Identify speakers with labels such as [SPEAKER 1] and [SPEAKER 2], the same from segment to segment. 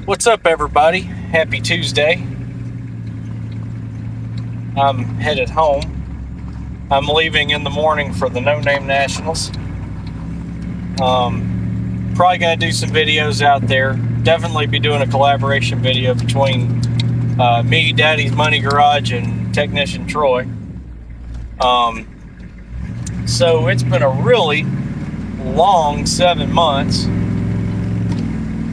[SPEAKER 1] What's up, everybody? Happy Tuesday. I'm headed home. I'm leaving in the morning for the No Name Nationals. Probably going to do some videos out there. Definitely be doing a collaboration video between me, Daddy's Money Garage, and Technician Troy. So it's been a really long 7 months.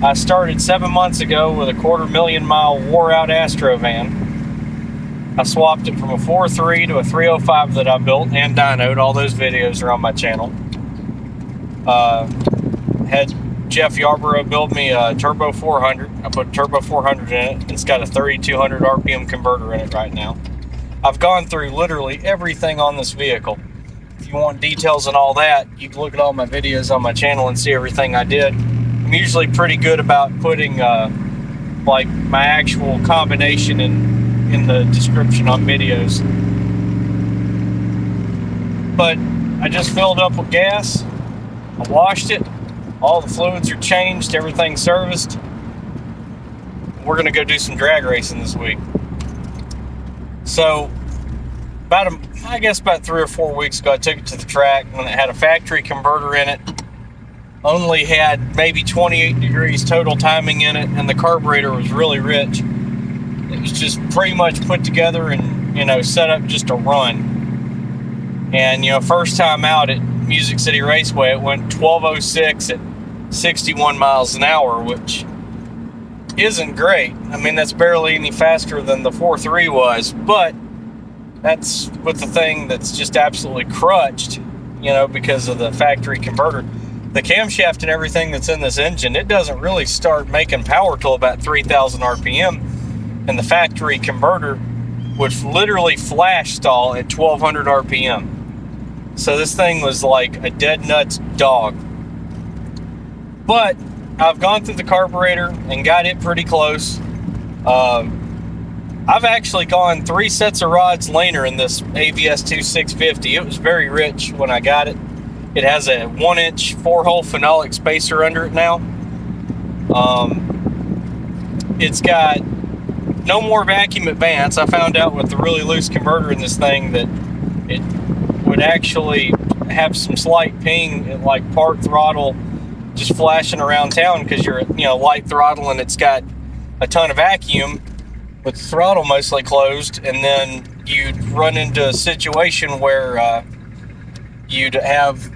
[SPEAKER 1] I started 7 months ago with a 250,000-mile wore-out Astro van. I swapped it from a 4.3 to a 305 that I built and dynoed. All those videos are on my channel. Had Jeff Yarborough build me a Turbo 400. I put Turbo 400 in it. It's got a 3200 RPM converter in it right now. I've gone through literally everything on this vehicle. If you want details and all that, you can look at all my videos on my channel and see everything I did. I'm usually pretty good about putting like my actual combination in the description on videos. But I just filled up with gas. I washed it. All the fluids are changed. Everything's serviced. We're gonna go do some drag racing this week. So I guess about 3 or 4 weeks ago, I took it to the track when it had a factory converter in it. Only had maybe 28 degrees total timing in it, and the carburetor was really rich. It was just pretty much put together and, set up just to run. And, first time out at Music City Raceway, it went 12:06 at 61 miles an hour, which isn't great. I mean, that's barely any faster than the 4.3 was, but that's with the thing that's just absolutely crutched, because of the factory converter. The camshaft and everything that's in this engine, it doesn't really start making power till about 3,000 RPM, and the factory converter would literally flash stall at 1,200 RPM. So this thing was like a dead nuts dog. But I've gone through the carburetor and got it pretty close. I've actually gone 3 sets of rods laner in this AVS 2650. It was very rich when I got it. It has a 1-inch 4-hole phenolic spacer under it now. It's got no more vacuum advance. I found out with the really loose converter in this thing that it would actually have some slight ping, like part throttle, just flashing around town because you're light throttle and it's got a ton of vacuum with the throttle mostly closed, and then you'd run into a situation where you'd have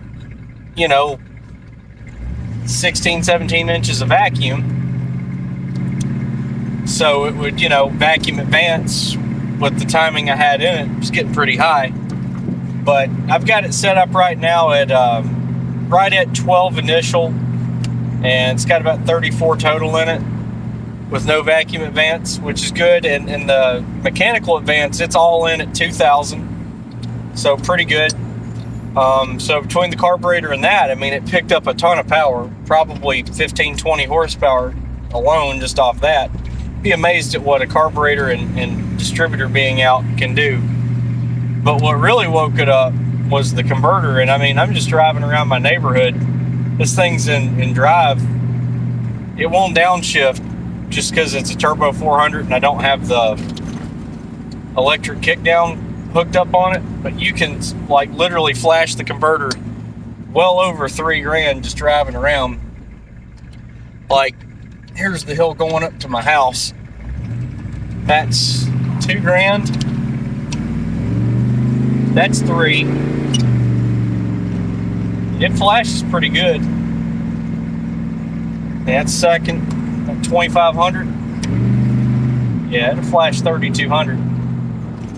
[SPEAKER 1] 16, 17 inches of vacuum. So it would, vacuum advance with the timing I had in it. It was getting pretty high. But I've got it set up right now at right at 12 initial, and it's got about 34 total in it with no vacuum advance, which is good. And the mechanical advance, it's all in at 2,000, so pretty good. So between the carburetor and that, I mean, it picked up a ton of power, probably 15, 20 horsepower alone just off that. Be amazed at what a carburetor and distributor being out can do. But what really woke it up was the converter. And I mean, I'm just driving around my neighborhood. This thing's in drive. It won't downshift just because it's a Turbo 400 and I don't have the electric kickdown hooked up on it, but you can like literally flash the converter well over $3,000 just driving around. Like, here's the hill going up to my house. That's $2,000. That's $3,000. It flashes pretty good. That's second, 2,500. Yeah, it'll flash 3,200.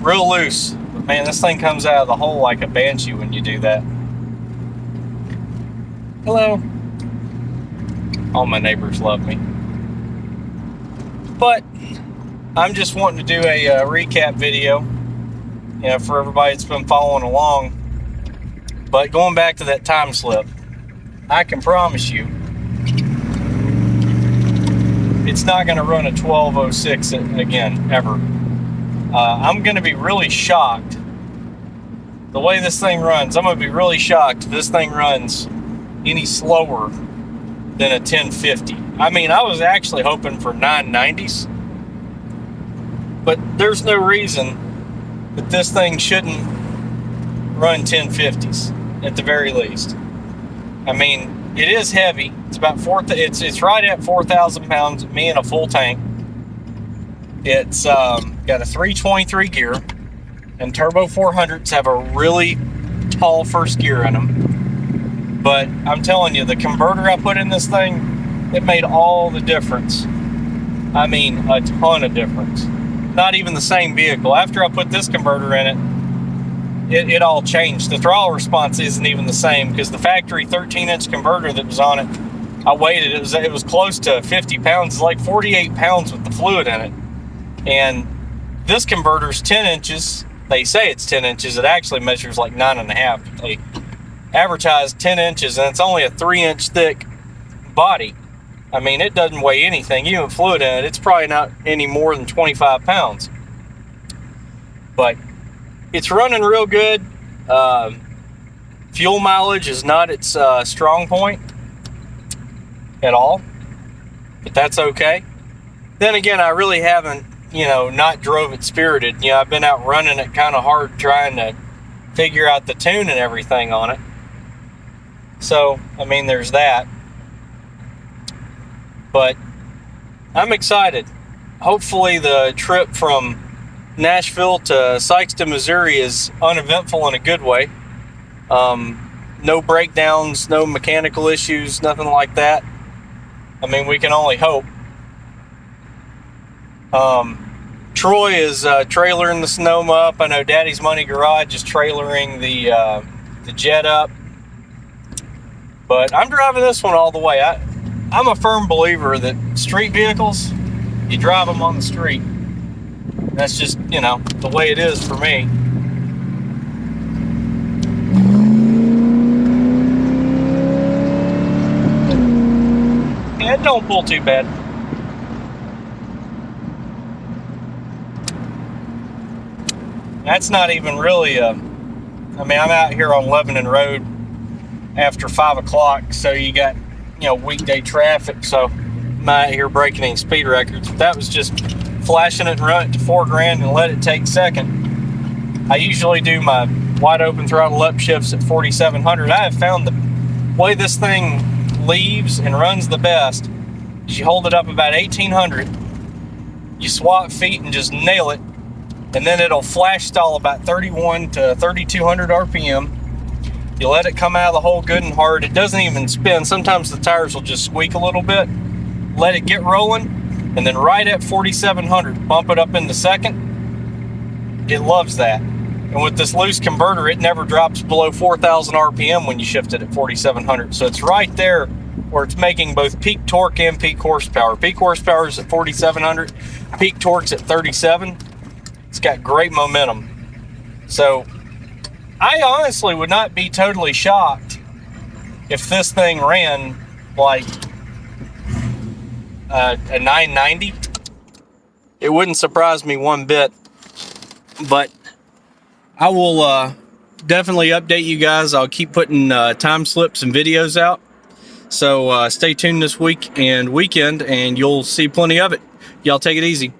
[SPEAKER 1] Real loose. Man, this thing comes out of the hole like a banshee when you do that. Hello. All my neighbors love me. But I'm just wanting to do a recap video, for everybody that's been following along. But going back to that time slip, I can promise you, it's not going to run a 12:06 again, ever. I'm going to be really shocked the way this thing runs. I'm going to be really shocked if this thing runs any slower than a 1050. I mean, I was actually hoping for 990s, but there's no reason that this thing shouldn't run 1050s at the very least. I mean, it is heavy. It's about it's right at 4,000 pounds, me in a full tank. It's got a 323 gear, and turbo 400s have a really tall first gear in them. But I'm telling you, the converter I put in this thing, it made all the difference. I mean, a ton of difference. Not even the same vehicle. After I put this converter in it all changed. The throttle response isn't even the same, because the factory 13-inch converter that was on it, I weighed it. It was close to 50 pounds. It's like 48 pounds with the fluid in it. And this converter's 10 inches. They say it's 10 inches. It actually measures like 9.5. They advertise 10 inches, and it's only a 3-inch thick body. I mean, it doesn't weigh anything. Even with fluid in it, it's probably not any more than 25 pounds. But it's running real good. Fuel mileage is not its strong point at all, but that's okay. Then again, I really haven't, not drove it spirited. I've been out running it kind of hard, trying to figure out the tune and everything on it. So, I mean, there's that. But I'm excited. Hopefully the trip from Nashville to Sykeston, Missouri is uneventful in a good way. No breakdowns, no mechanical issues, nothing like that. I mean, we can only hope. Troy is trailering the Sonoma up. I know Daddy's Money Garage is trailering the Jet up. But I'm driving this one all the way. I'm a firm believer that street vehicles, you drive them on the street. That's just, the way it is for me. Yeah, it don't pull too bad. That's not even really I'm out here on Lebanon Road after 5 o'clock, so you got, weekday traffic, so I'm out here breaking any speed records. But that was just flashing it and run it to 4 grand and let it take second. I usually do my wide open throttle upshifts at 4,700. I have found the way this thing leaves and runs the best is you hold it up about 1,800, you swap feet and just nail it, and then it'll flash stall about 31 to 3,200 RPM. You let it come out of the hole good and hard. It doesn't even spin. Sometimes the tires will just squeak a little bit. Let it get rolling, and then right at 4,700, bump it up into second. It loves that. And with this loose converter, it never drops below 4,000 RPM when you shift it at 4,700. So it's right there where it's making both peak torque and peak horsepower. Peak horsepower is at 4,700. Peak torque's at 37. It's got great momentum. So I honestly would not be totally shocked if this thing ran like a 990. It wouldn't surprise me one bit. But I will definitely update you guys. I'll keep putting time slips and videos out. So stay tuned this week and weekend, and you'll see plenty of it. Y'all take it easy.